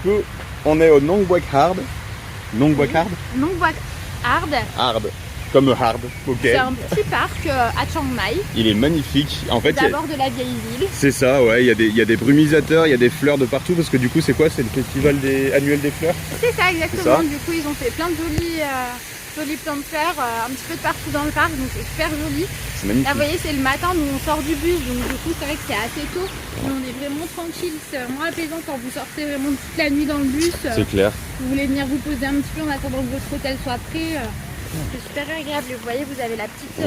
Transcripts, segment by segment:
coup, on est au Nongbuak Hard. Nongbuak Hard Nongbuak Hard. Hard. Comme hard, ok. C'est un petit parc à Chiang Mai. Il est magnifique. En fait, d'abord de la vieille ville. C'est ça, ouais. Il y a des brumisateurs, il y a des fleurs de partout parce que du coup, c'est quoi? C'est le festival annuel des fleurs? C'est ça, exactement. Du coup, ils ont fait plein de jolis plants de fleurs un petit peu de partout dans le parc, donc c'est super joli. C'est magnifique. Là, vous voyez, c'est le matin, nous on sort du bus, donc du coup, c'est vrai que c'est assez tôt. Mais on est vraiment tranquille, c'est vraiment apaisant quand vous sortez vraiment toute la nuit dans le bus. C'est clair. Vous voulez venir vous poser un petit peu en attendant que votre hôtel soit prêt. C'est super agréable. Vous voyez, vous avez la petite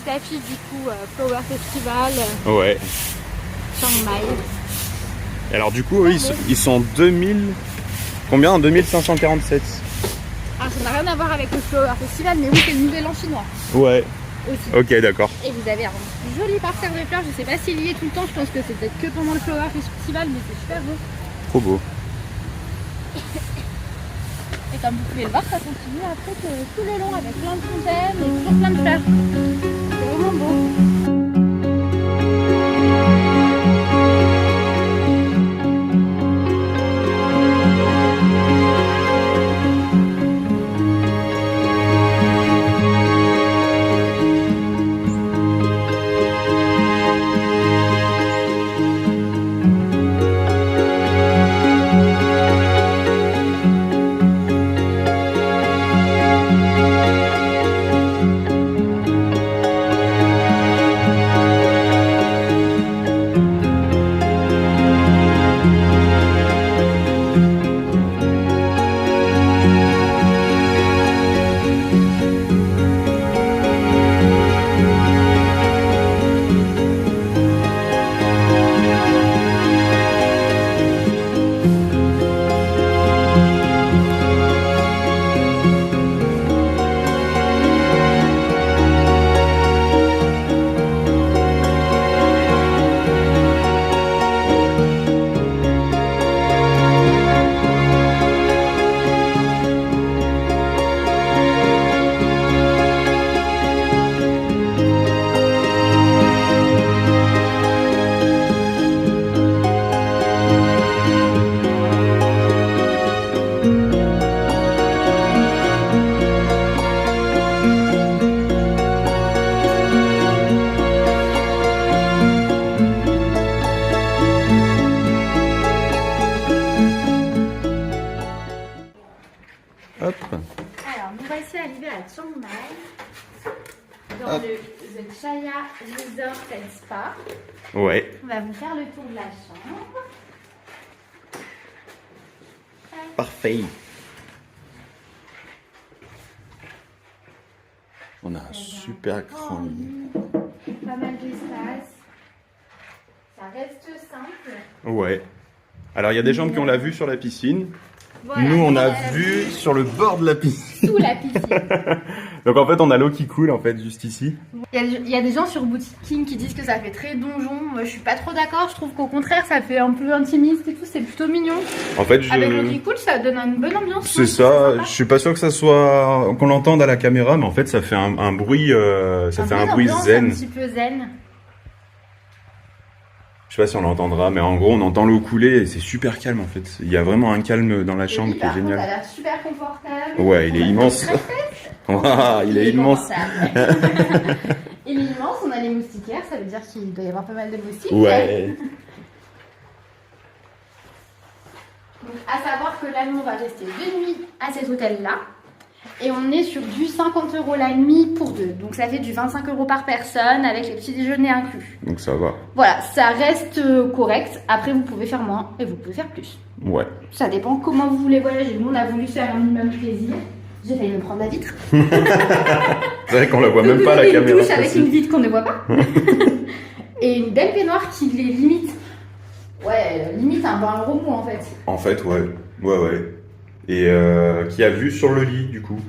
affiche du coup Flower Festival Ouais. Chiang Mai. Et alors du coup, eux, ils sont 2000... Combien? 2547. Alors ça n'a rien à voir avec le Flower Festival, mais oui, c'est le nouvel an chinois. Ouais. Aussi. Ok, d'accord. Et vous avez un joli parterre de fleurs. Je sais pas s'il y est tout le temps. Je pense que c'est peut-être que pendant le Flower Festival, mais c'est super beau. Trop beau. Et comme vous pouvez le voir, ça continue après tout le long avec plein de fontaines et toujours plein de fleurs. C'est vraiment beau. Hop. Alors, nous voici arrivés à Chiang Mai, dans le The Chaya Resort and Spa. Ouais. On va vous faire le tour de la chambre. Parfait. On a un super grand lit. Pas mal d'espace. Ça reste simple. Ouais. Alors il y a des gens qui ont la vue sur la piscine. Voilà, nous on a la vu sur le bord de la piscine. sous la piscine. Donc en fait on a l'eau qui coule en fait juste ici. Il y a des gens sur Booking qui disent que ça fait très donjon. Moi je suis pas trop d'accord, je trouve qu'au contraire ça fait un peu intimiste et tout, c'est plutôt mignon. En fait Avec l'eau qui coule, ça donne une bonne ambiance. C'est ça, je suis pas sûr que ça soit qu'on l'entende à la caméra, mais en fait ça fait un bruit un bruit zen. Un petit peu zen. Je sais pas si on l'entendra, mais en gros on entend l'eau couler et c'est super calme en fait. Il y a vraiment un calme dans la chambre qui est génial. Ça a l'air super confortable. Ouais, il est immense. Wow, il est immense. Il est immense, on a les moustiquaires, ça veut dire qu'il doit y avoir pas mal de moustiques. Ouais. Donc, à savoir que là, nous, on va rester 2 nuits à cet hôtel-là. Et on est sur du 50 € la nuit pour deux. Donc ça fait du 25 € par personne avec les petits déjeuners inclus. Donc ça va. Voilà, ça reste correct. Après, vous pouvez faire moins et vous pouvez faire plus. Ouais. Ça dépend comment vous voulez voyager. Nous, on a voulu faire un minimum plaisir. J'ai failli me prendre la vitre. C'est vrai qu'on la voit même pas la caméra. Une douche avec une vitre qu'on ne voit pas. Et une belle baignoire qui les limite. Ouais, limite un bain remous en fait. En fait, ouais. Ouais, ouais. Et qui a vue sur le lit, du coup.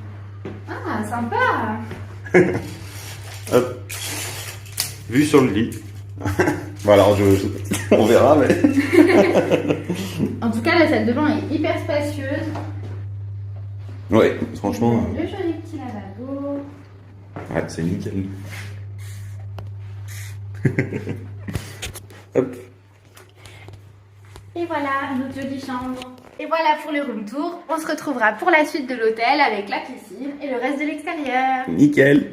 Ah, sympa. Hop. Vue sur le lit. Voilà, on verra, mais... En tout cas, la salle de bain est hyper spacieuse. Ouais, franchement... Le joli petit lavabo. Ouais, c'est nickel. Hop. Et voilà notre jolie chambre. Et voilà pour le room tour. On se retrouvera pour la suite de l'hôtel avec la piscine et le reste de l'extérieur. Nickel.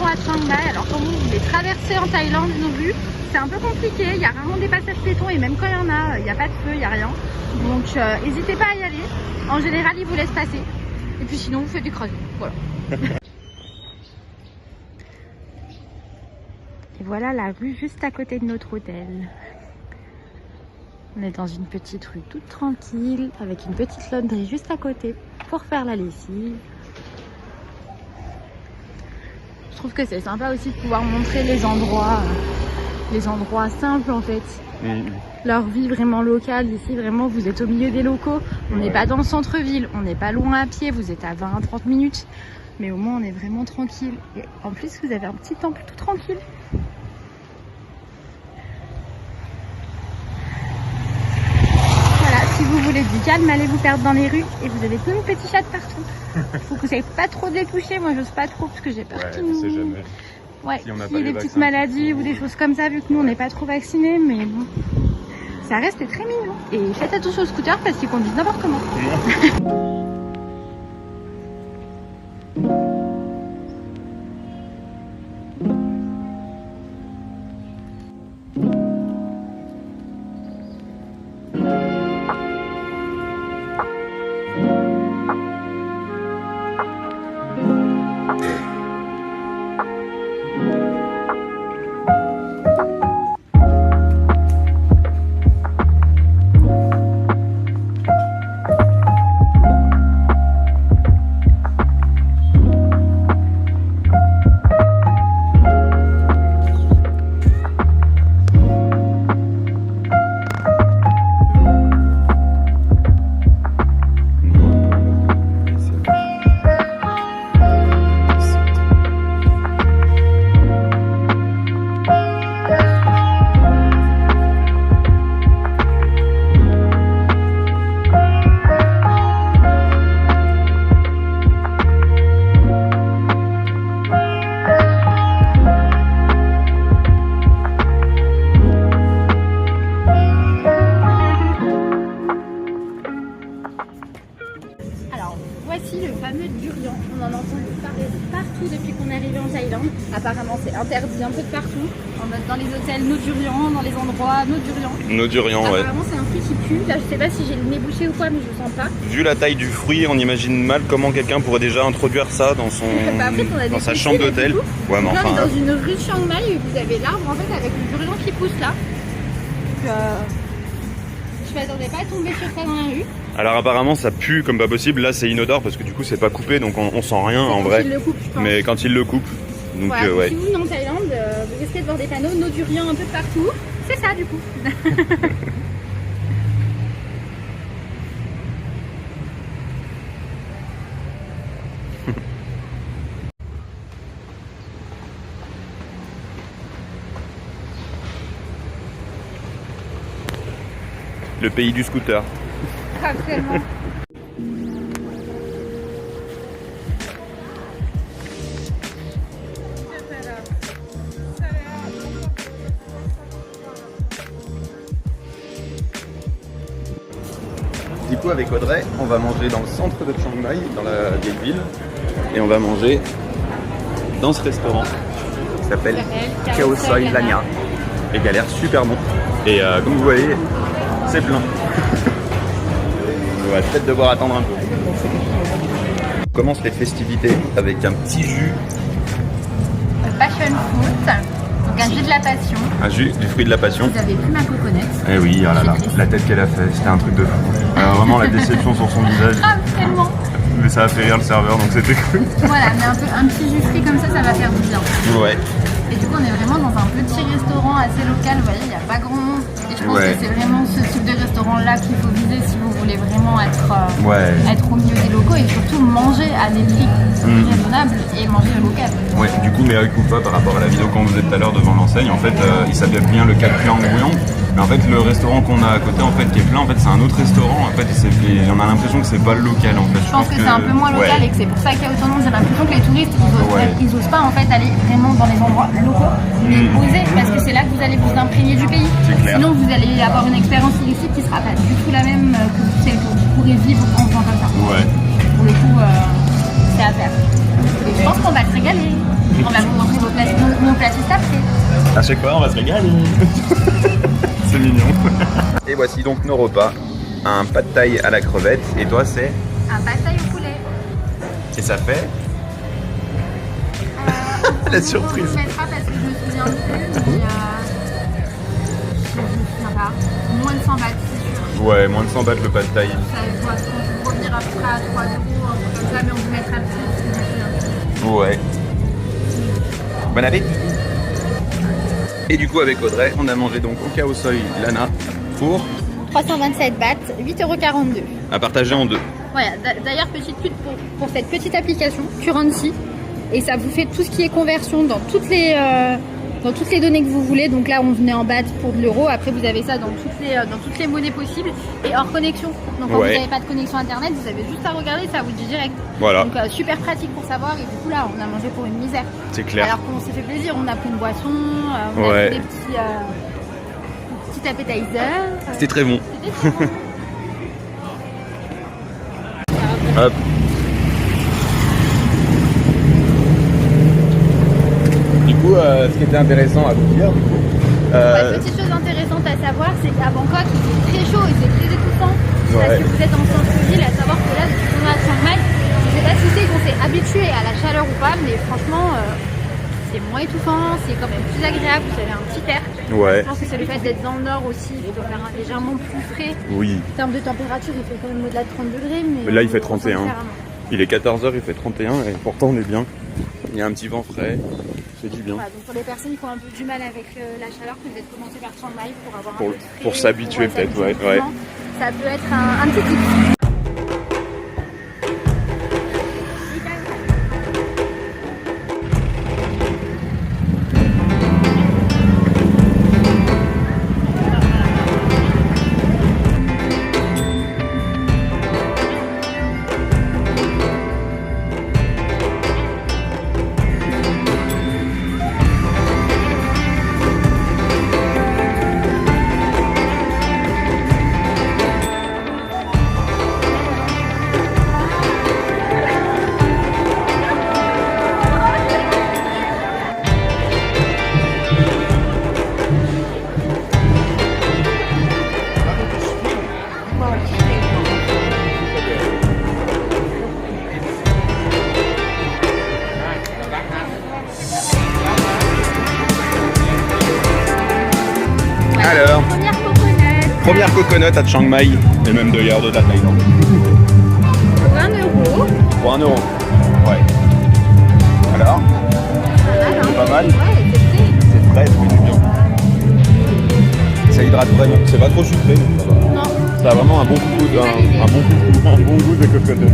À Chiang Mai. Alors quand vous voulez traverser en Thaïlande nos vues, c'est un peu compliqué, il y a rarement des passages piétons et même quand il y en a, il n'y a pas de feu, il n'y a rien. Donc n'hésitez pas à y aller. En général ils vous laissent passer. Et puis sinon vous faites du croisement. Voilà. Et voilà la rue juste à côté de notre hôtel. On est dans une petite rue toute tranquille avec une petite launderie juste à côté pour faire la lessive. Je trouve que c'est sympa aussi de pouvoir montrer les endroits simples en fait. Leur vie vraiment locale. Ici vraiment vous êtes au milieu des locaux. On n'est pas dans le centre-ville, on n'est pas loin à pied, vous êtes à 20-30 minutes. Mais au moins on est vraiment tranquille. Et en plus vous avez un petit temple tout tranquille. Si vous voulez du calme, allez vous perdre dans les rues et vous avez plein de petits chats de partout. Faut que vous savez pas trop de les toucher, moi j'ose pas trop parce que j'ai peur qu'ils nous... jamais. Ouais, si s'il y a des petites maladies ou des choses comme ça, vu que nous on n'est pas trop vaccinés, mais bon, ça reste très mignon. Et faites attention aux scooters parce qu'ils conduisent n'importe comment. Apparemment c'est interdit un peu de partout. Dans les hôtels, nos durians, dans les endroits, nos durians. Nos durians, ouais. Apparemment c'est un fruit qui pue. Là je sais pas si j'ai le nez bouché ou quoi, mais je le sens pas. Vu la taille du fruit, on imagine mal comment quelqu'un pourrait déjà introduire ça dans son dans sa chambre d'hôtel. Ouais, mais enfin, on est dans une rue de Chiang Mai et vous avez l'arbre en fait avec le durian qui pousse là. Donc, je m'attendais pas à tomber sur ça dans la rue. Alors apparemment ça pue comme pas possible. Là c'est inodore parce que du coup c'est pas coupé donc on sent rien en vrai. Le coupe, je pense. Mais quand il le coupe. Donc, voilà, ouais. Si vous venez en Thaïlande, vous risquez de voir des panneaux, nos durians un peu de partout. C'est ça du coup. Le pays du scooter. Absolument. Du coup avec Audrey, on va manger dans le centre de Chiang Mai, dans la vieille ville. Et on va manger dans ce restaurant qui s'appelle Khao Soi Lanya. Et il a l'air super bon. Et comme vous voyez, c'est plein. On va peut-être devoir attendre un peu. On commence les festivités avec un petit jus. Passion fruit, donc un jus de la passion. Un jus du fruit de la passion. Vous avez plus ma coconut. Eh oui, oh là là, la tête qu'elle a fait, c'était un truc de fou. Alors vraiment la déception sur son visage. Ah, tellement. Mais ça a fait rire le serveur, donc c'était cool. Voilà, mais un petit jus frit comme ça va faire du bien. Ouais. Et du coup, on est vraiment dans un petit restaurant assez local. Vous voyez, il n'y a pas grand monde. Et je pense que c'est vraiment ce type de restaurant-là qu'il faut viser si vous voulez vraiment être au milieu des locaux et surtout manger à des prix raisonnables et manger local. Ouais, du coup, mais avec Coupa, par rapport à la vidéo qu'on vous faisait tout à l'heure devant l'enseigne, en fait, il s'appelle bien le Cap en Brouillon. Mais en fait, le restaurant qu'on a à côté, en fait, qui est plein, en fait, c'est un autre restaurant. En fait, et on a l'impression que c'est pas local, en fait. Je pense que c'est un peu moins local et que c'est pour ça qu'il y a autant de monde. J'ai l'impression que les touristes, ils osent pas en fait aller vraiment dans les endroits locaux, mais oser, parce que c'est là que vous allez vous imprégner du pays. Sinon, vous allez avoir une expérience touristique qui sera pas du tout la même que celle que vous pourrez vivre en faisant comme ça. Ouais. Pour le coup, c'est à faire. Et je pense qu'on va se régaler. On va vous montrer nos platistes après. À chaque fois, on va se régaler. C'est mignon. Et voici donc nos repas. Un pad thaï à la crevette. Et toi, c'est un pad thaï au poulet. Et ça fait la surprise. On mettra parce que je me souviens plus, mais je me souviens pas. Moins de 100 bahts, c'est sûr. Ouais, moins de 100 bahts le pad thaï. Ça doit revenir à peu près à 3 €, comme ça, mais on vous mettra le prix. Ouais. Bon appétit. Et du coup, avec Audrey, on a mangé donc au Khao Soi Lana pour 327 bahts, 8,42 €. à partager en deux. Voilà, d'ailleurs, petite pub pour cette petite application, Currency. Et ça vous fait tout ce qui est conversion dans toutes les données que vous voulez. Donc là, on venait en bahts pour de l'euro. Après, vous avez ça dans toutes les monnaies possibles et hors connexion. Donc quand vous n'avez pas de connexion internet, vous avez juste à regarder, ça vous dit direct. Voilà. Donc super pratique pour savoir. Et du coup, là, on a mangé pour une misère. C'est clair. Alors qu'on s'est fait plaisir, on a pris une boisson, on a pris des petits appetizers. C'était très bon. C'était très bon. Hop. Du coup, ce qui était intéressant à vous dire, petite chose intéressante à savoir, c'est qu'à Bangkok, il fait très chaud et c'est très étouffant. Parce que vous êtes en centre-ville, à savoir que là, depuis qu'on est à Chiang Mai, je ne sais pas si c'est qu'on s'est habitué à la chaleur ou pas, mais franchement, c'est moins étouffant, c'est quand même plus agréable, vous avez un petit air. Ouais. Je pense que c'est le fait d'être dans le nord aussi, il doit faire légèrement plus frais. Oui. En termes de température, il fait quand même au-delà de 30 degrés. Mais là, il fait 31. Il est 14h, il fait 31 et pourtant on est bien. Il y a un petit vent frais, c'est du bien. Voilà, donc pour les personnes qui ont un peu du mal avec la chaleur, peut-être commencer par Chiang Mai pour avoir un peu de frais, pour s'habituer peut-être, ouais. Ça peut être un petit tip. Alors, première coconut à Chiang Mai, et même d'ailleurs de la Thaïlande. Pour 1 €. Pour 1 €. Ouais. Alors, c'est pas mal. Ouais, c'est très bien. Ça hydrate vraiment. C'est pas trop sucré, mais ça va. Non. Ça a vraiment un bon goût de coconut.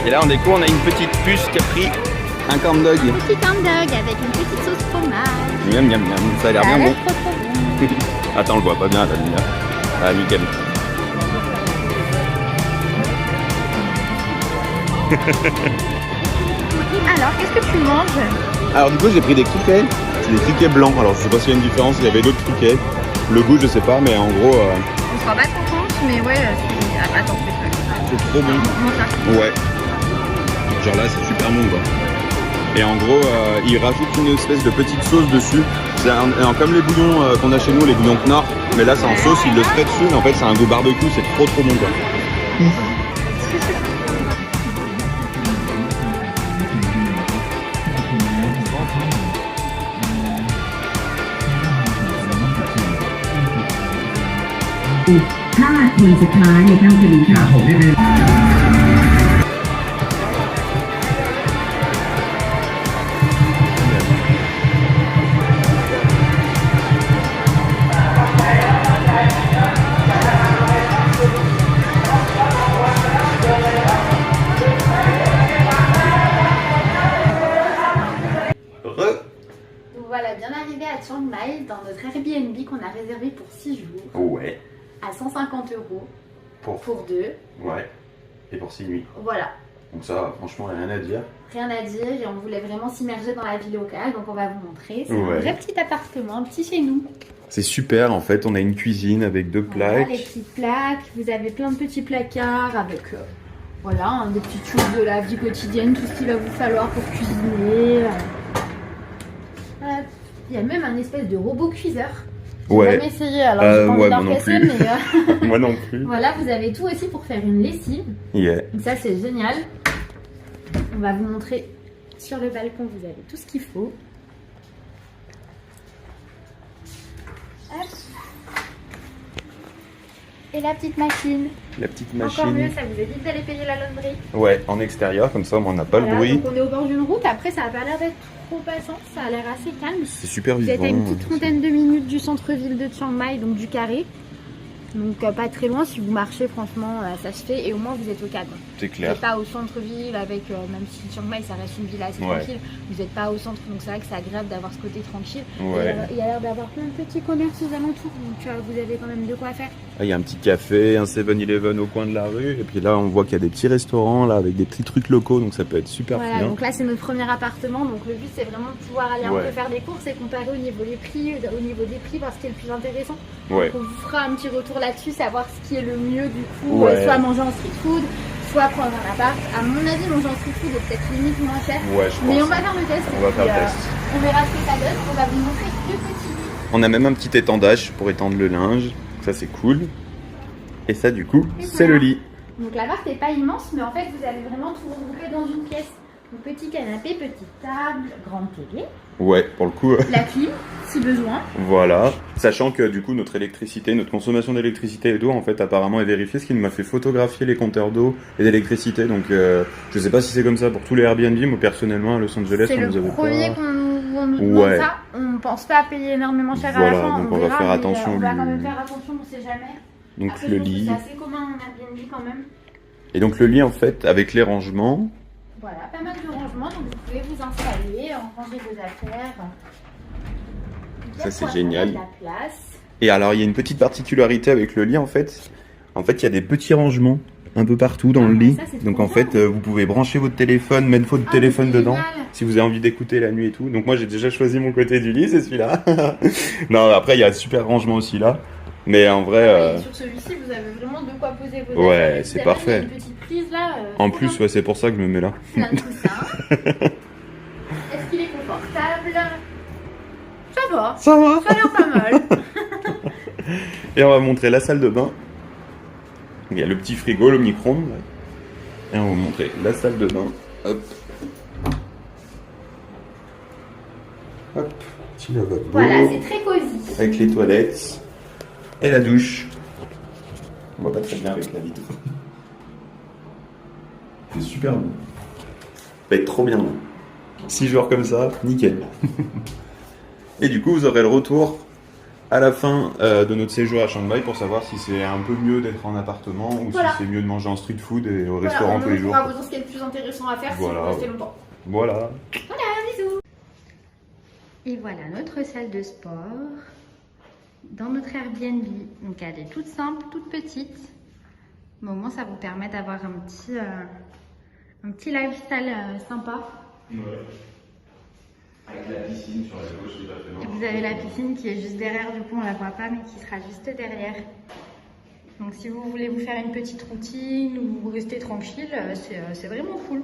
Et là, on découvre, on a une petite puce qui a pris un corn dog. Un petit corn dog avec une petite sauce fromage. Miam miam miam, ça a l'air bien bon. Trop bon. Attends, on le voit pas bien, la lumière. Ah, nickel. Alors, qu'est-ce que tu manges? Alors du coup, j'ai pris des criquets. C'est des criquets blancs. Alors je sais pas s'il y a une différence, il y avait d'autres criquets. Le goût, je sais pas, mais en gros... On sera pas contente, mais ouais, attends, c'est trop bon. Ouais. Genre là, c'est super bon quoi. Et en gros, ils rajoutent une espèce de petite sauce dessus. C'est comme les bouillons qu'on a chez nous, les bouillons Knorr. Mais là, c'est en sauce, ils le spraient dessus. Mais en fait, c'est un goût barbecue, c'est trop bon quoi.5 ทีสุดท้ายในค่ำคืนนี้ค่ะผมได้เป็น Donc voilà, bien arrivé à Chiang Mai dans notre Airbnb qu'on a réservé pour 6 jours. Ouais. À 150 € pour 2. Ouais. Et pour 6 nuits. Voilà. Donc ça, franchement, rien à dire. Rien à dire et on voulait vraiment s'immerger dans la vie locale, donc on va vous montrer. C'est Ouais. un vrai petit appartement, un petit chez nous. C'est super, en fait, on a une cuisine avec 2 Voilà, plaques. les petites plaques, vous avez plein de petits placards avec voilà, des petites choses de la vie quotidienne, tout ce qu'il va vous falloir pour cuisiner. Il y a même un espèce de robot cuiseur. J'ai Ouais. jamais essayé, alors j'ai pas envie Ouais, d'en moi non casser, plus. mais Moi non plus. voilà, vous avez tout aussi pour faire une lessive. Yeah. Donc ça c'est génial. On va vous montrer sur le balcon, vous avez tout ce qu'il faut. Hop. Et la petite machine. La petite Encore mieux, machine. ça vous évite d'aller payer la launderie. Ouais, en extérieur, comme ça, on n'a pas Voilà, le bruit. donc on est au bord d'une route, après ça a pas l'air d'être trop passant, ça a l'air assez calme. C'est super Vous vivant. êtes à une petite trentaine de minutes du centre-ville de Chiang Mai, donc du carré. Donc pas très loin, si vous marchez franchement ça se fait et au moins vous êtes au calme. C'est Vous clair. n'êtes pas au centre-ville avec, même si Chiang Mai ça reste une ville assez Ouais. tranquille, vous n'êtes pas au centre donc c'est vrai que c'est agréable d'avoir ce côté tranquille. Ouais. Et, il y a l'air d'avoir plein de petits commerces aux alentours donc vous avez quand même de quoi faire. Ah, il y a un petit café, un 7-Eleven au coin de la rue. Et puis là, on voit qu'il y a des petits restaurants là avec des petits trucs locaux. Donc ça peut être super Voilà, bien. donc là c'est notre premier appartement donc le but c'est vraiment de pouvoir aller un Ouais. peu faire des courses et comparer au niveau des prix, au niveau des prix parce que c'est le plus intéressant. Ouais. On vous fera un petit retour là-dessus, savoir ce qui est le mieux du coup, Ouais. soit manger en street food, soit prendre un appart. À mon avis, manger en street food est peut-être limite moins cher. Ouais, je pense. Mais on va faire le test. On va et faire puis, le test. On verra ce que ça donne. On va vous montrer 2 petits lits. On a même un petit étendage pour étendre le linge. Ça, c'est cool. Et ça, du coup, Et c'est voilà. le lit. Donc l'appart n'est pas immense, mais en fait, vous allez vraiment tout regrouper dans une pièce. Donc petit canapé, petite table, grande télé, Ouais, pour le coup, la clim, si besoin. voilà. Sachant que du coup, notre électricité, notre consommation d'électricité et d'eau, en fait, apparemment est vérifiée, ce qui m'a fait photographier les compteurs d'eau et d'électricité. Donc, je sais pas si c'est comme ça pour tous les Airbnb. Moi, personnellement, à Los Angeles, C'est on le nous avait premier pas. qu'on nous demande Ouais. ça. On pense pas payer énormément cher à Voilà, la fin. donc on va verra, faire mais, attention, On va lui. quand même faire attention, on sait jamais. Donc Après, le je trouve que lit. c'est assez commun en Airbnb quand même. Et donc le lit, en fait, avec les rangements. Voilà, pas mal de rangements, donc vous pouvez vous installer, ranger vos affaires. Il y a Ça, c'est quoi, génial. il y a de la place. Et alors, il y a une petite particularité avec le lit, en fait. En fait, il y a des petits rangements un peu partout dans le Ah, lit. ça, c'est Donc trop en fait, bien. vous pouvez brancher votre téléphone, mettre votre Ah, téléphone c'est dedans, génial. si vous avez envie d'écouter la nuit et tout. Donc moi, j'ai déjà choisi mon côté du lit, c'est celui-là. Non, après, il y a super rangement aussi là. Mais en vrai, Et sur celui-ci, vous avez vraiment de quoi poser vos Ouais, affaires. c'est Vous avez parfait. Une petite prise là. en trop plus, bien. ouais, c'est pour ça que je me mets là. Plein de coussins. Est-ce qu'il est confortable? Ça va. Ça va. Ça a l'air pas mal. Et on va montrer la salle de bain. Il y a le petit frigo, le micro-ondes. Et on va vous montrer la salle de bain. Hop. Hop. Petit lavabo. Voilà, c'est très cosy. Avec les toilettes. Et la douche. On voit pas très bien avec la vitre. C'est super bon. Ça va être trop bien. 6 jours comme ça, nickel. Et du coup, vous aurez le retour à la fin de notre séjour à Chiang Mai pour savoir si c'est un peu mieux d'être en appartement ou Voilà. si c'est mieux de manger en street food et au Voilà, restaurant tous les jours. On pourra vous dire ce qui est le plus intéressant à faire si Voilà. vous restez longtemps. Voilà. Voilà, bisous. Et voilà notre salle de sport dans notre Airbnb. Donc elle est toute simple, toute petite. Mais au moins ça vous permet d'avoir un petit lifestyle sympa. Ouais. Avec la piscine sur la gauche, tout à fait. Et vous avez la piscine qui est juste derrière, du coup on la voit pas mais qui sera juste derrière. Donc si vous voulez vous faire une petite routine ou vous rester tranquille, c'est vraiment cool.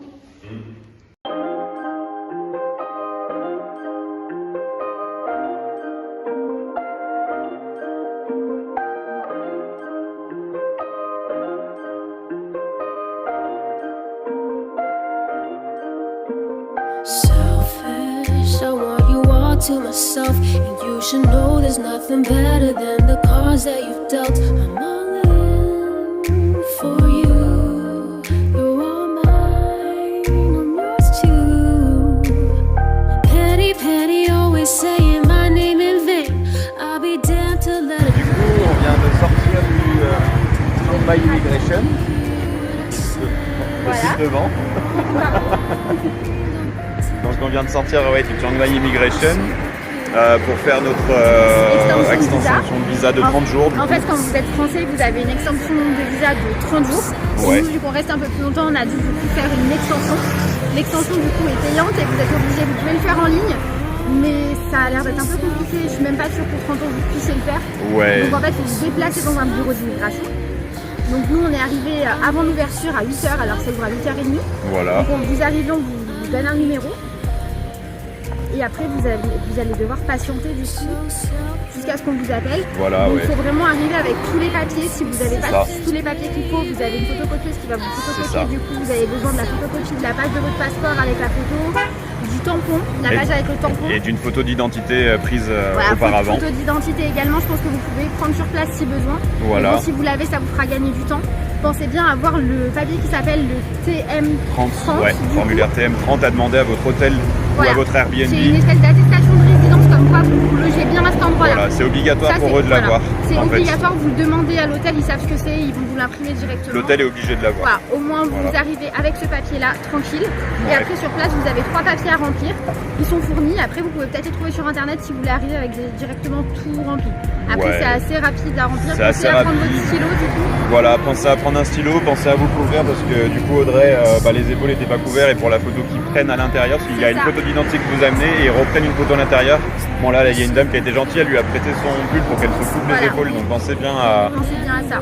Selfish, I want you all to myself, and you should know there's nothing better than the cards that you've dealt. I'm all in for you. You're all mine, I'm yours too. Petty, petty, always saying my name in vain. I'll be damned to let it go. On vient de sortir du Chiang Mai Immigration. Le site devant. Donc on vient de sortir du Chiang Mai Immigration pour faire notre extension de visa de 30 jours. En fait, quand vous êtes français, vous avez une extension de visa de 30 jours. Ouais. Et nous, vu qu'on reste un peu plus longtemps, on a dû du coup faire une extension. L'extension du coup est payante et vous êtes obligé, vous pouvez le faire en ligne. Mais ça a l'air d'être un peu compliqué, je suis même pas sûre pour 30 ans que vous puissiez le faire. Ouais. Donc en fait, il faut vous déplacer dans un bureau d'immigration. Donc nous, on est arrivé avant l'ouverture à 8h, alors ça ouvre à 8h30. Voilà. Donc vous arrivez, on vous donne un numéro. Et après, vous allez devoir patienter du coup jusqu'à ce qu'on vous appelle. Voilà, donc ouais. il faut vraiment arriver avec tous les papiers. Si vous n'avez pas ça. tous les papiers qu'il faut, vous avez une photocopieuse qui va vous photocopier. Du coup, vous avez besoin de la photocopie de la page de votre passeport avec la photo, du tampon, la page avec le tampon. Et d'une photo d'identité prise Voilà, auparavant. Photo d'identité également, je pense que vous pouvez prendre sur place si besoin. Voilà. Mais bon, si vous l'avez, ça vous fera gagner du temps. Pensez bien à avoir le papier qui s'appelle le TM30. Ouais, formulaire TM30 à demander à votre hôtel ou à votre Airbnb. C'est une espèce d'attestation de résidence comme quoi vous vous logez bien à cet endroit-là. Voilà, c'est obligatoire Ça, pour eux de l'avoir. C'est en obligatoire, vous le demandez à l'hôtel, ils savent ce que c'est, ils vont vous l'imprimer directement. L'hôtel est obligé de l'avoir. Voilà, au moins vous arrivez avec ce papier-là, tranquille. Et après sur place, vous avez 3 papiers à remplir. Ils sont fournis. Après, vous pouvez peut-être les trouver sur internet si vous voulez arriver avec directement tout rempli. Après, c'est assez rapide à remplir. Pensez à prendre votre stylo du coup. Voilà, pensez à prendre un stylo, pensez à vous couvrir parce que du coup Audrey, les épaules n'étaient pas couvertes et pour la photo qu'ils prennent à l'intérieur, parce qu'il y a une photo d'identité que vous amenez et ils reprennent une photo à l'intérieur. Bon là, il y a une dame qui a été gentille, elle lui a prêté son pull pour qu'elle se couvre les épaules, donc pensez bien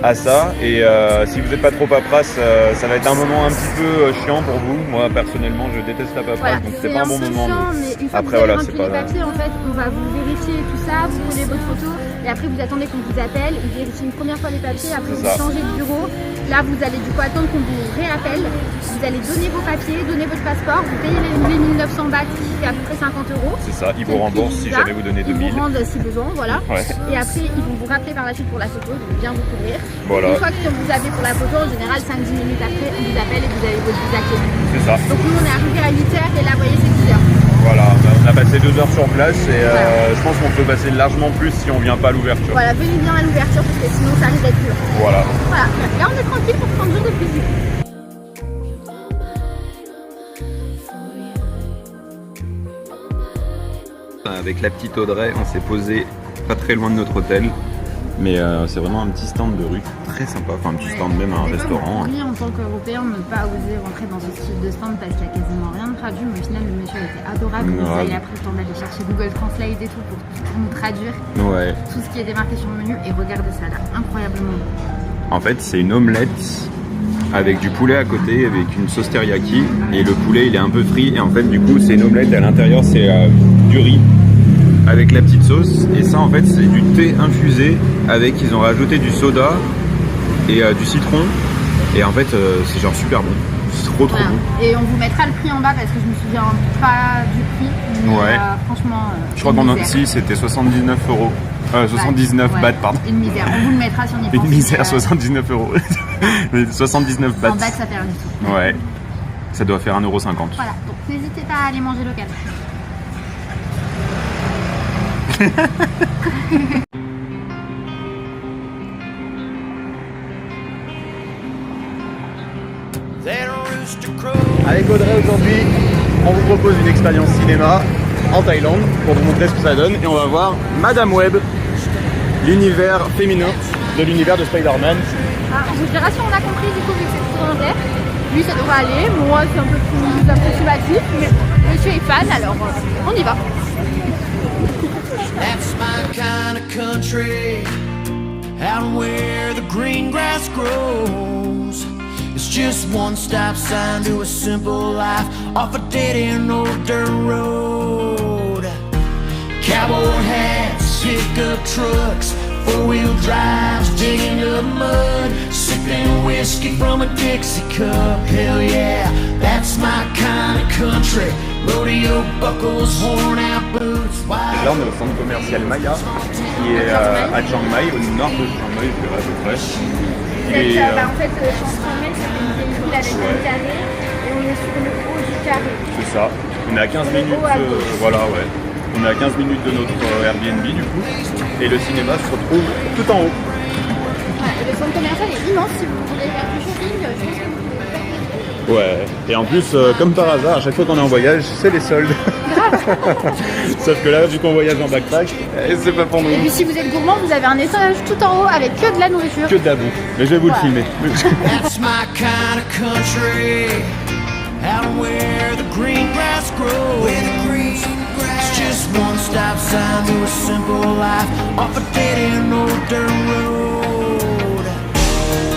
à ça. Et si vous n'êtes pas trop paperasse, ça va être un moment un petit peu chiant pour vous. Moi personnellement, je déteste la paperasse, donc c'est pas un bon moment. Mais une fois que vous avez rempli les papiers, en fait, on va vous vérifier tout ça, vous prenez votre photo et après vous attendez qu'on vous appelle, ils vérifient une première fois les papiers, après vous changez de bureau. Là, vous allez du coup attendre qu'on vous réappelle. Vous allez donner vos papiers, donner votre passeport, vous payez les 1900 bahts qui fait à peu près 50 €. C'est ça, ils vous remboursent si jamais vous donnez 2000. Ils vous rendent si besoin, voilà. Ouais. Et après, ils vont vous rappeler par la suite pour la photo, donc bien vous couvrir. Voilà. Une fois que vous avez pour la photo, en général 5-10 minutes après, on vous appelle et vous avez votre visa qui est venu. C'est ça. Donc nous, on est arrivé à 8h et là, vous voyez, c'est 10h. Voilà, on a passé 2 heures sur place et je pense qu'on peut passer largement plus si on vient pas à l'ouverture. Voilà, venez bien à l'ouverture parce que sinon ça risque d'être dur. Voilà. Voilà, là on est tranquille pour 30 jours de plus. Avec la petite Audrey, on s'est posé pas très loin de notre hôtel. Mais c'est vraiment un petit stand de rue, très sympa, enfin un petit stand même à un restaurant. Oui, en tant qu'Européen, ne pas oser rentrer dans ce type de stand parce qu'il n'y a quasiment rien de traduit, mais au final le monsieur était adorable, vous avez après le temps d'aller chercher Google Translate et tout pour nous traduire tout ce qui était marqué sur le menu et regardez ça là, incroyablement bon. En fait c'est une omelette avec du poulet à côté, avec une sauce teriyaki et le poulet il est un peu frit et en fait du coup c'est une omelette et à l'intérieur c'est du riz avec la petite sauce et ça en fait c'est du thé infusé avec, ils ont rajouté du soda et du citron et en fait c'est genre super bon, c'est trop bon. Et on vous mettra le prix en bas parce que je me souviens pas du prix mais franchement je crois qu'on si c'était 79 €. 79 bahts pardon. Une misère, on vous le mettra si on y pense. Une misère, 79 €. 79 bahts. En bahts ça fait rien du tout. Ouais, ça doit faire 1,50 €. Voilà, donc n'hésitez pas à aller manger local. Avec Audrey aujourd'hui, on vous propose une expérience cinéma en Thaïlande pour vous montrer ce que ça donne et on va voir Madame Web, l'univers féminin de l'univers de Spider-Man. Ah, on vous dira si on a compris du coup vu que c'est tout en anglais. Lui ça devrait aller, moi c'est un peu plus approximatif, mais monsieur est fan alors on y va. That's my kind of country, out where the green grass grows. It's just one stop sign to a simple life off a dead-end old dirt road. Cowboy hats, pickup trucks, four-wheel drives, digging up mud, sipping whiskey from a Dixie cup. Hell yeah, that's my kind of country. Rodeo buckles, worn-out boots. Là on est au centre commercial Maya qui est à Chiang Mai, au nord de Chiang Mai, je dirais à peu près. En fait, Chiang Mai c'est une vieille ville avec un carré et on est sur le haut du carré. C'est ça, on est à 15 minutes, voilà ouais. On est à 15 minutes de notre Airbnb du coup, et le cinéma se retrouve tout en haut. Ouais, et le centre commercial est immense, si vous voulez faire du shopping, je pense que vous pouvez faire plaisir. Ouais, et en plus, comme par hasard, à chaque fois qu'on est en voyage, c'est les soldes. Sauf que là, vu qu'on voyage en backpack, c'est pas pour nous. Et puis si vous êtes gourmand, vous avez un étage tout en haut avec que de la nourriture. Que de la bouffe, mais je vais vous le filmer. That's my kind of country, out where the green grass grows. It's just one stop sign to a simple life off a dead-end old dirt road.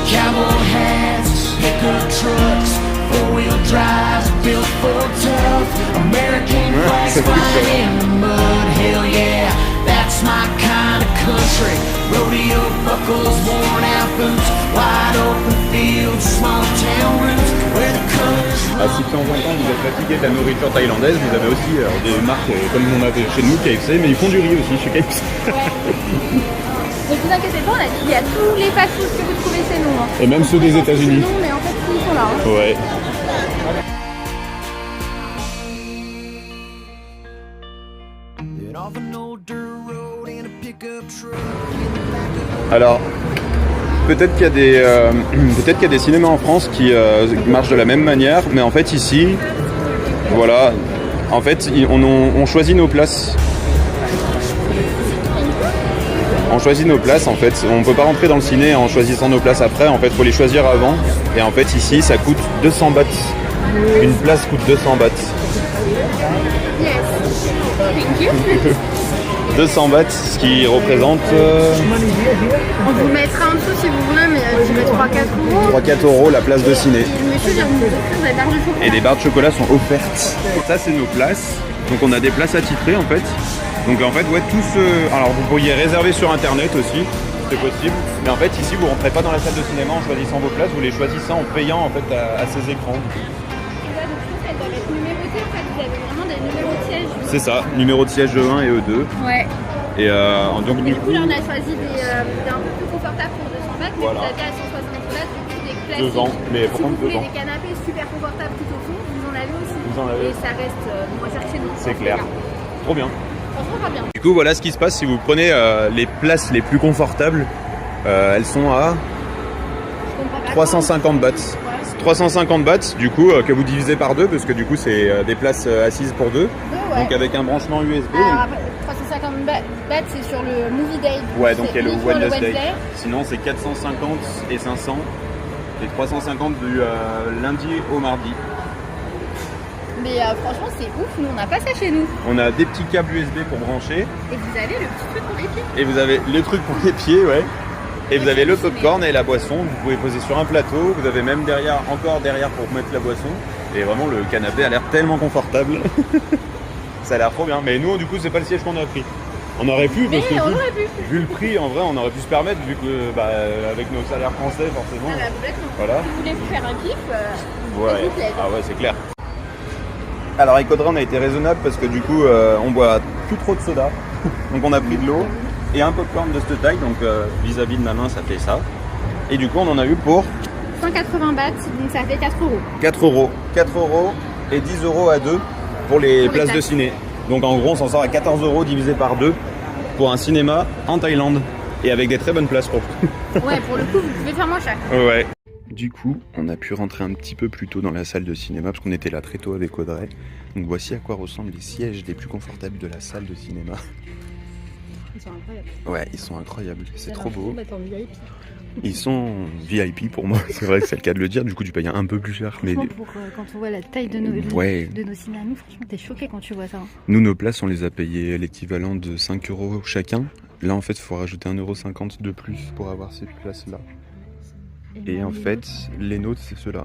Cowboy hats, pickup trucks, four-wheel drives, built for tough. American flags flying in the mud. Hell yeah, that's my kind of country. Rodeo buckles, worn-out boots, wide open fields, small town roots where the colors. Si de temps en temps vous êtes fatigué de la nourriture thaïlandaise, vous avez aussi des marques comme on avait chez nous, KFC, mais ils font du riz aussi chez KFC. Ne vous inquiétez pas, il y a tous les fast-foods que vous trouvez chez nous. Hein. Et même ceux des États-Unis. Non, mais en fait, ils sont là. Hein. Ouais. Alors, peut-être qu'il y a des cinémas en France qui marchent de la même manière, mais en fait ici, voilà, en fait on choisit nos places. On choisit nos places en fait, on peut pas rentrer dans le ciné en choisissant nos places après, en fait faut les choisir avant. Et en fait ici ça coûte 200 bahts. Une place coûte 200 bahts. Yes. Thank you. 200 bahts, ce qui représente... On vous mettra en dessous si vous voulez, mais je mets 3-4 euros. 3-4 € la place de ciné. Le monsieur vient de nous offrir des barres de chocolat. Et les barres de chocolat sont offertes. Ça c'est nos places. Donc on a des places attitrées en fait. Donc en fait ouais tout ce... Alors vous pourriez réserver sur internet aussi, c'est possible. Mais en fait ici vous rentrez pas dans la salle de cinéma en choisissant vos places, vous les choisissez en payant en fait à ces écrans. Elles doivent être numérotées, en fait, vous avez vraiment des numéros de siège. C'est ça, numéro de siège E1 et E2. Ouais. Et donc Et du coup, là, on a choisi des un peu plus confortables pour 200 bahts, mais Voilà. vous avez à 160 bahts, du coup, des classiques. Devant, mais Si par vous contre voulez devant. des canapés super confortables tout au fond, vous en avez aussi. Vous en avez. Et ça reste moins cher que chez nous. C'est clair. Trop bien. Franchement, pas bien. Du coup voilà ce qui se passe si vous prenez les places les plus confortables. Elles sont à Je comprends pas. 350 bahts. Ouais. 350 bahts du coup que vous divisez par deux parce que du coup c'est des places assises pour deux. Ouais. Donc avec un branchement USB. Alors, après, 350 bahts, c'est sur le Movie Day. Ouais, donc il y a le uniquement Wednesday. Sinon c'est 450 et 500. Et 350 du lundi au mardi. Mais franchement, c'est ouf. Nous, on n'a pas ça chez nous. On a des petits câbles USB pour brancher. Et vous avez le petit truc pour les pieds. Et vous avez le truc pour les pieds, ouais. Et vous avez le popcorn et la boisson. Vous pouvez poser sur un plateau. Vous avez même encore derrière pour mettre la boisson. Et vraiment, le canapé a l'air tellement confortable. Ça a l'air trop bien. Mais nous, du coup, c'est pas le siège qu'on a pris. On aurait pu, Mais parce que on aurait pu. vu le prix, en vrai, on aurait pu se permettre, vu que avec nos salaires français, forcément. Ah bah, complètement. Voilà. Si vous voulez vous faire un kiff, Ouais. s'il vous plaît. Ah ouais, c'est clair. Alors avec Audrey, on a été raisonnable parce que du coup, on boit plus trop de soda. Donc on a pris de l'eau et un popcorn de cette taille. Donc vis-à-vis de ma main, ça fait ça. Et du coup, on en a eu pour 180 bahts, donc ça fait 4 euros. 4 euros. 4 euros et 10 euros à deux pour les Pour les places de taxes. ciné. Donc en gros, on s'en sort à 14 euros divisé par deux pour un cinéma en Thaïlande. Et avec des très bonnes places pour Ouais, pour le coup, vous pouvez faire moins cher. Ouais. Du coup, on a pu rentrer un petit peu plus tôt dans la salle de cinéma parce qu'on était là très tôt avec Audrey. Donc voici à quoi ressemblent les sièges les plus confortables de la salle de cinéma. Ils sont incroyables. Ouais, ils sont incroyables, c'est trop beau. D'être en VIP. Ils sont VIP pour moi, c'est vrai que c'est le cas de le dire, du coup tu payes un peu plus cher. Mais Franchement, quand on voit la taille de nos cinémas, nous, franchement, t'es choqué quand tu vois ça. nous, nos places, on les a payées l'équivalent de 5 € chacun. Là, en fait, il faut rajouter 1,50 € de plus pour avoir ces places-là. Et en fait, les nôtres, c'est ceux-là.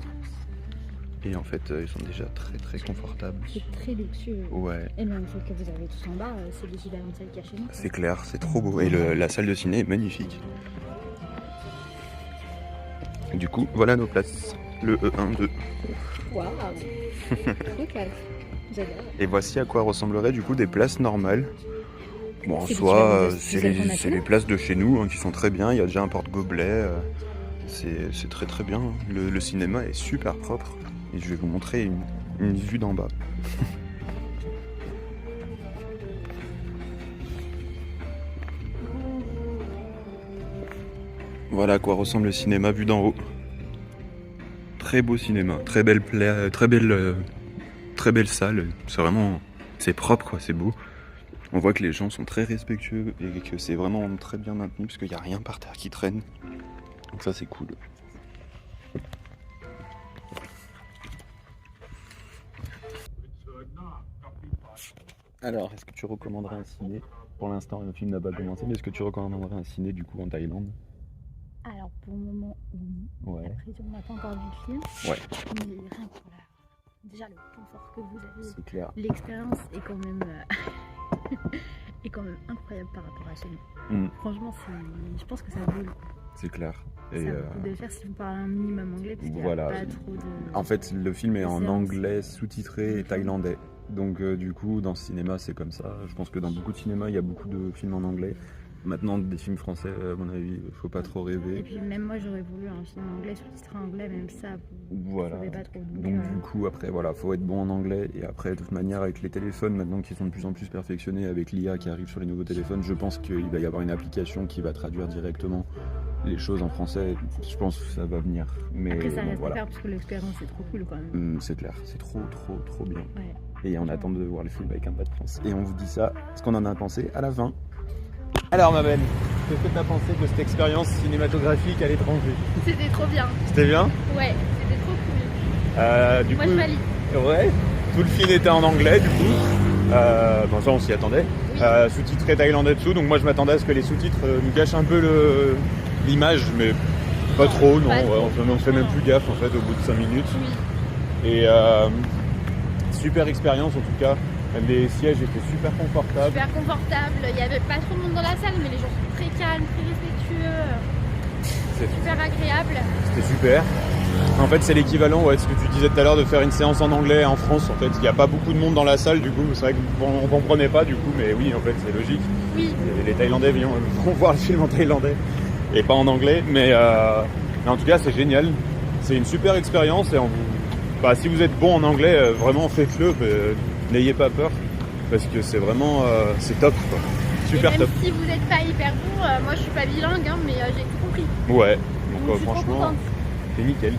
Et en fait, ils sont déjà très très confortables. C'est très luxueux. Ouais. Et même celle que vous avez tous en bas, c'est l'équivalent de celle qu'il y a chez nous. C'est clair, c'est trop beau. Et la salle de ciné est magnifique. Du coup, voilà nos places. Le E1-2. Waouh. Trop classe. J'adore. Et voici à quoi ressembleraient du coup des places normales. Bon, en C'est soi, l'équivalent de celles qu'on a c'est les places de chez nous qui sont très bien. Il y a déjà un porte-gobelet. C'est très très bien. Le cinéma est super propre. Et je vais vous montrer une vue d'en bas. Voilà à quoi ressemble le cinéma vu d'en haut. Très beau cinéma, très belle salle. C'est vraiment, c'est propre quoi, c'est beau. On voit que les gens sont très respectueux et que c'est vraiment très bien maintenu parce qu'il n'y a rien par terre qui traîne. Donc ça c'est cool. Alors, est-ce que tu recommanderais un ciné? Pour l'instant, le film n'a pas commencé, mais est-ce que tu recommanderais un ciné du coup en Thaïlande? Alors, pour le moment, oui. Ouais. Après, on n'a pas encore vu le film. Ouais. Mais rien pour déjà le confort que vous avez. C'est clair. L'expérience est quand même, est quand même incroyable par rapport à chez nous. Franchement, je pense que ça vaut le coup. C'est clair. Et ça vaut le coup de le faire si vous parlez un minimum anglais, parce qu'il voilà. n'y a pas trop de... En fait, le film est en séance. anglais, sous-titré et thaïlandais. Donc du coup, dans ce cinéma, c'est comme ça. Je pense que dans beaucoup de cinémas, il y a beaucoup de films en anglais. Maintenant, des films français, à mon avis, faut pas trop rêver. Et puis même moi, j'aurais voulu un film anglais, sous-titré anglais, même ça, voilà. vous savez pas trop. Donc du coup, après, voilà, faut être bon en anglais. Et après, de toute manière, avec les téléphones, maintenant qui sont de plus en plus perfectionnés, avec l'IA qui arrive sur les nouveaux téléphones, je pense qu'il va y avoir une application qui va traduire directement les choses en français. Je pense que ça va venir. Mais après, ça bon, reste voilà. à faire, parce que l'expérience est trop cool quand même. C'est clair, c'est trop bien. Ouais. Et on attend de voir le film avec un pas de France. Et on vous dit ça, ce qu'on en a pensé à la fin. Alors ma belle, qu'est-ce que tu as pensé de cette expérience cinématographique à l'étranger? C'était trop bien. C'était bien? Ouais, c'était trop cool. Du moi, coup, je valide. Ouais, tout le film était en anglais du coup. Bon ça on s'y attendait. Sous-titré thaïlandais dessous, donc moi je m'attendais à ce que les sous-titres nous gâchent un peu l'image, mais pas trop, non. Pas trop. On fait même plus gaffe en fait au bout de 5 minutes. Oui. Et super expérience en tout cas. Les sièges étaient super confortables. Super confortable. Il n'y avait pas trop de monde dans la salle, mais les gens sont très calmes, très respectueux. C'est Super agréable. C'était super. En fait, c'est l'équivalent, ouais, de ce que tu disais tout à l'heure, de faire une séance en anglais en France. En fait, il n'y a pas beaucoup de monde dans la salle, du coup. C'est vrai qu'on ne comprenait pas, du coup, mais oui, en fait, c'est logique. Oui. Les Thaïlandais vont voir le film en thaïlandais et pas en anglais. Mais en tout cas, c'est génial. C'est une super expérience. Et si vous êtes bon en anglais, vraiment faites-le. N'ayez pas peur, parce que c'est vraiment c'est top, quoi. Super et même top. Si vous n'êtes pas hyper bon, moi je suis pas bilingue, mais j'ai tout compris. Ouais, Donc donc je suis trop franchement, contente. c'est nickel.